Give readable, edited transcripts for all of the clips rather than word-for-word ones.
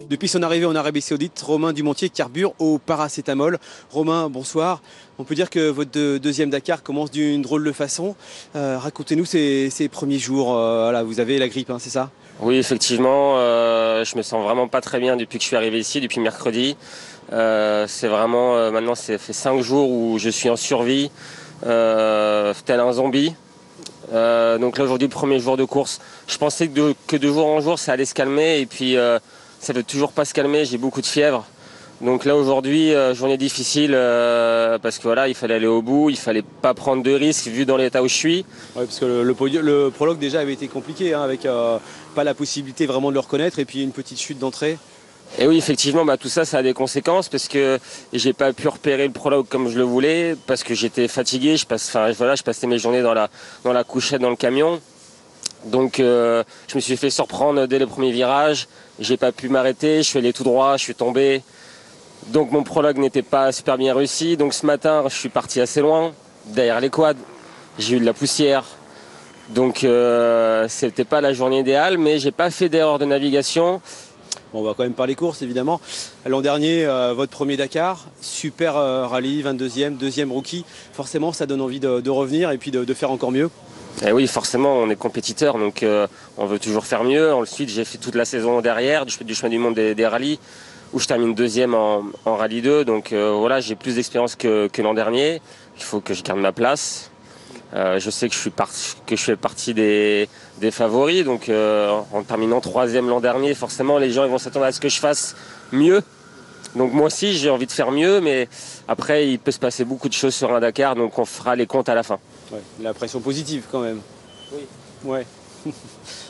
Depuis son arrivée en Arabie Saoudite, Romain Dumontier carbure au paracétamol. Romain, bonsoir. On peut dire que votre deuxième Dakar commence d'une drôle de façon. Racontez-nous ces premiers jours. Voilà, vous avez la grippe, hein, c'est ça? Oui, effectivement, je me sens vraiment pas très bien depuis que je suis arrivé ici, depuis mercredi. C'est vraiment, maintenant, ça fait 5 jours où je suis en survie, tel un zombie. Donc là, aujourd'hui, premier jour de course. Je pensais que de jour en jour, ça allait se calmer, et puis ça ne veut toujours pas se calmer, j'ai beaucoup de fièvre. Donc là, aujourd'hui, journée difficile, parce que voilà, il fallait aller au bout, il fallait pas prendre de risques vu dans l'état où je suis. Oui, parce que le prologue déjà avait été compliqué, hein, avec pas la possibilité vraiment de le reconnaître et puis une petite chute d'entrée. Et oui, effectivement, tout ça, ça a des conséquences parce que j'ai pas pu repérer le prologue comme je le voulais, parce que j'étais fatigué. Je passais mes journées dans la couchette, dans le camion. Donc, je me suis fait surprendre dès les premiers virages. J'ai pas pu m'arrêter. Je suis allé tout droit, je suis tombé. Donc, mon prologue n'était pas super bien réussi. Donc, ce matin, je suis parti assez loin, derrière les quads. J'ai eu de la poussière. Donc, c'était pas la journée idéale, mais j'ai pas fait d'erreur de navigation. Bon, on va quand même parler course, évidemment. L'an dernier, votre premier Dakar, super rallye, 22e, deuxième rookie. Forcément, ça donne envie de revenir et puis de faire encore mieux. Et oui, forcément, on est compétiteur, donc on veut toujours faire mieux. Ensuite, j'ai fait toute la saison derrière, du chemin du monde des rallyes, où je termine deuxième en rallye 2. Donc voilà, j'ai plus d'expérience que l'an dernier. Il faut que je garde ma place. Je sais que je fais partie des favoris, donc en terminant troisième l'an dernier, forcément, les gens ils vont s'attendre à ce que je fasse mieux. Donc moi aussi, j'ai envie de faire mieux, mais après, il peut se passer beaucoup de choses sur un Dakar, donc on fera les comptes à la fin. Ouais, la pression positive quand même. Oui. Ouais.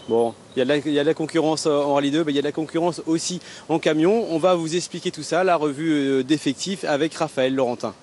Bon, il y a de la concurrence en Rallye 2, mais il y a de la concurrence aussi en camion. On va vous expliquer tout ça, la revue d'effectifs avec Raphaël Laurentin.